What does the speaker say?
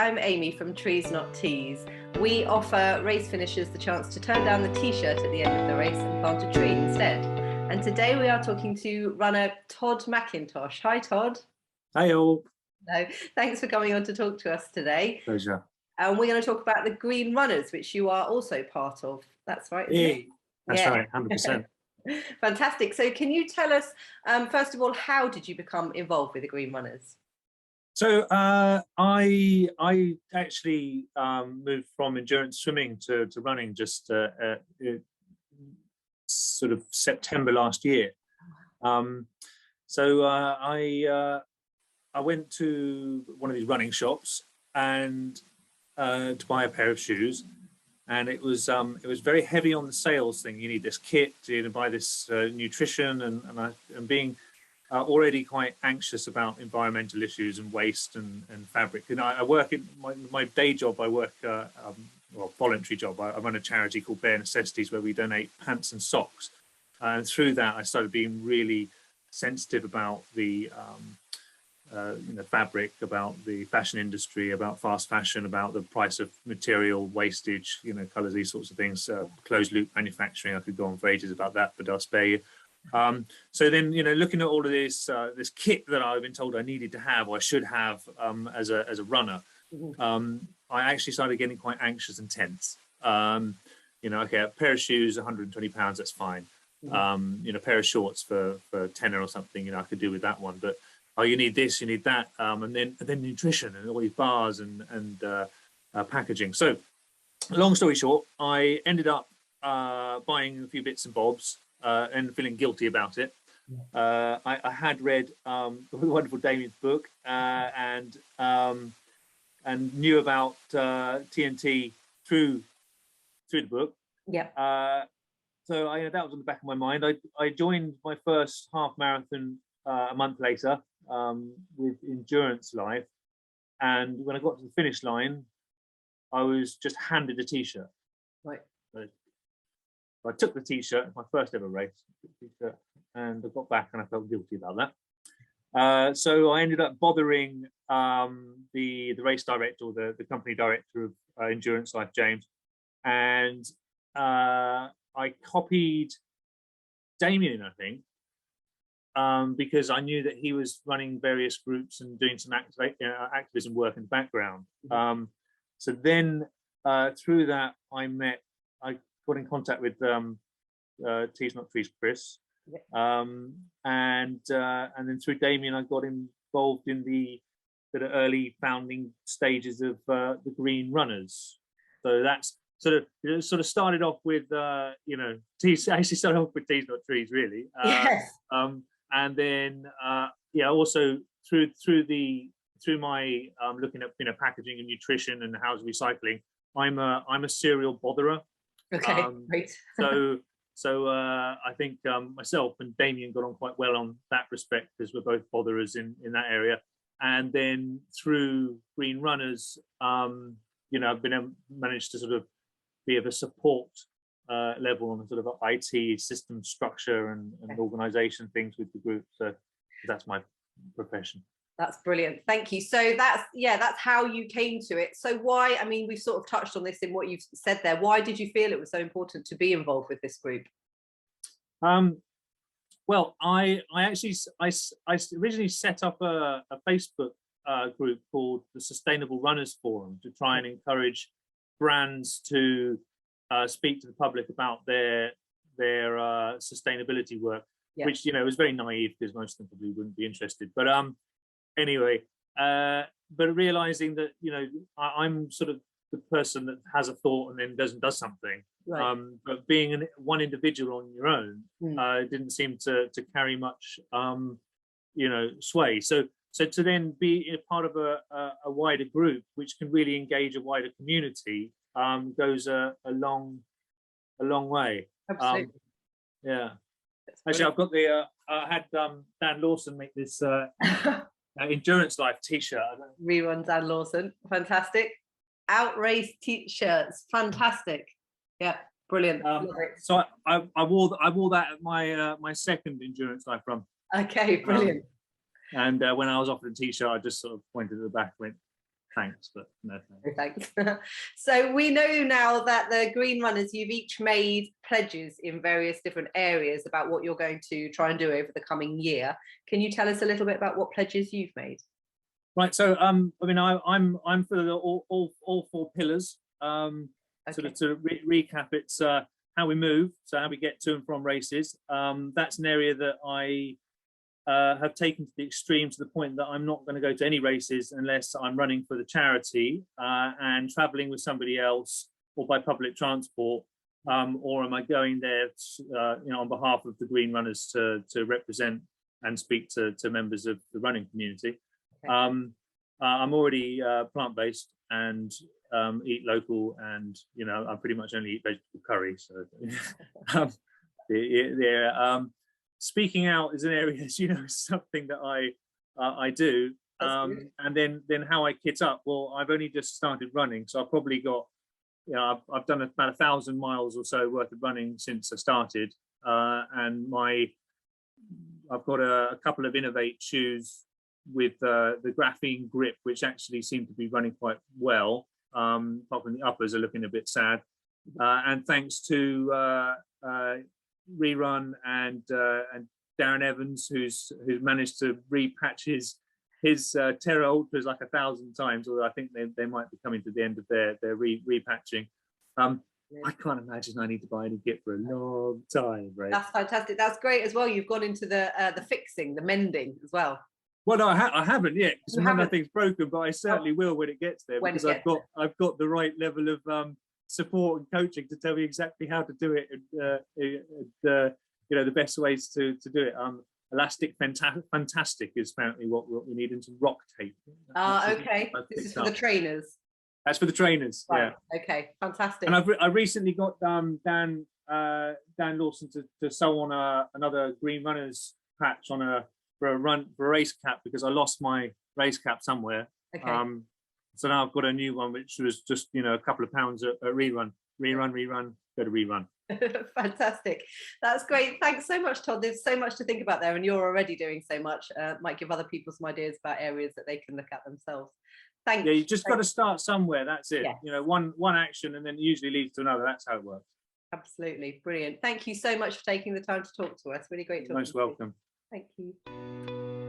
I'm Amy from Trees Not Teas. We offer race finishers the chance to turn down the t-shirt at the end of the race and plant a tree instead. And today we are talking to runner Todd Mackintosh. Hi, Todd. Hi all. No, thanks for coming on to talk to us today. Pleasure. And we're going to talk about the Green Runners, which you are also part of. That's right, isn't it? That's right, 100%. Fantastic. So can you tell us, first of all, how did you become involved with the Green Runners? So I actually moved from endurance swimming to running just sort of September last year. So I went to one of these running shops and to buy a pair of shoes, and it was very heavy on the sales thing. You need this kit, you need to buy this nutrition, and being already quite anxious about environmental issues and waste and fabric. And I work in my day job. I work well, voluntary job. I run a charity called Bare Necessities where we donate pants and socks. And through that, I started being really sensitive about the fabric, about the fashion industry, about fast fashion, about the price of material, wastage, colours, these sorts of things. Closed loop manufacturing. I could go on for ages about that, but I'll spare you. So then, looking at all of this kit that I've been told I needed to have, or I should have, as a runner, I actually started getting quite anxious and tense. Okay, a pair of shoes, 120 pounds, that's fine. A pair of shorts for tenner or something, I could do with that one. But you need this, you need that, and then nutrition and all these bars and packaging. So, long story short, I ended up buying a few bits and bobs. And feeling guilty about it. I had read the wonderful Damien's book and knew about TNT through the book. Yeah. So that was on the back of my mind. I joined my first half marathon a month later with Endurance Life, and when I got to the finish line, I was just handed a t-shirt. Right. I took the t-shirt, my first ever race, and I got back and I felt guilty about that. So I ended up bothering the race director, or the company director of Endurance Life, James, and I copied Damien, I think, because I knew that he was running various groups and doing some activism work in the background. So then through that, I got in contact with Tees Not Trees Chris, and then through Damien I got involved in the early founding stages of the Green Runners. So that's sort of started off with Tees. Actually started off with Tees Not Trees, really. Yes. And then also through my looking at packaging and nutrition and house recycling, I'm a serial botherer. Okay, great. So I think myself and Damien got on quite well on that respect, because we're both botherers in that area. And then through Green Runners, I've managed to sort of be of a support level on the sort of IT system structure and organisation things with the group. So that's my profession. That's brilliant. Thank you. So that's how you came to it. So why, we've sort of touched on this in what you've said there. Why did you feel it was so important to be involved with this group? Well, I originally set up a Facebook group called the Sustainable Runners Forum to try and encourage brands to speak to the public about their sustainability work, which was very naive because most of them probably wouldn't be interested. But anyway, but realizing that I'm sort of the person that has a thought and then does something, right. But being one individual on your own didn't seem to carry much sway. So to then be a part of a wider group which can really engage a wider community goes a long way. Absolutely. Yeah. Actually, I've got I had Dan Lawson make this Endurance Life t-shirt. Rerun Dan Lawson. Fantastic. Outrace t-shirts. Fantastic. Yeah, brilliant. So I wore that at my second Endurance Life run. Okay, brilliant. And when I was offered a t-shirt, I just sort of pointed at the back and went, Thanks, but no thanks. Thanks. So we know now that the Green Runners, you've each made pledges in various different areas about what you're going to try and do over the coming year. Can you tell us a little bit about what pledges you've made? Right. So I mean, I'm for all four pillars. Okay. Sort of to recap, it's how we move, so how we get to and from races. That's an area that I have taken to the extreme, to the point that I'm not going to go to any races unless I'm running for the charity and traveling with somebody else, or by public transport, or am I going there on behalf of the Green Runners to represent and speak to members of the running community. Okay. I'm already plant-based and eat local, and I pretty much only eat vegetable curry, so speaking out is an area, as you know, is something that I do. And then how I kit up, well, I've only just started running, so I've probably got, I've done about 1,000 miles or so worth of running since I started, and I've got a couple of Innovate shoes with the graphene grip, which actually seem to be running quite well. Apart from the uppers are looking a bit sad, and thanks to Rerun and Darren Evans, who's managed to repatch his Terra Ultras like 1,000 times, although I think they might be coming to the end of their repatching. I can't imagine I need to buy any kit for a long time, right? That's fantastic. That's great as well. You've gone into the fixing, the mending as well. Well, no, I haven't yet, because nothing's broken, but I certainly will when it gets there, because I've got the right level of support and coaching to tell me exactly how to do it, and the best ways to do it. Elastic Fantastic is apparently what we need, and some rock tape. Okay. This is for the trainers. That's for the trainers. Right. Yeah. Okay. Fantastic. And I recently got Dan Lawson to sew on another Green Runners patch for a race cap, because I lost my race cap somewhere. Okay. So now I've got a new one, which was just a couple of pounds at Rerun, go to Rerun. Fantastic. That's great. Thanks so much, Todd. There's so much to think about there, and you're already doing so much. Might give other people some ideas about areas that they can look at themselves. Thank you. Yeah, you just got to start somewhere. That's it. Yeah. One action, and then it usually leads to another. That's how it works. Absolutely. Brilliant. Thank you so much for taking the time to talk to us. Really great talking. Most welcome. Thank you.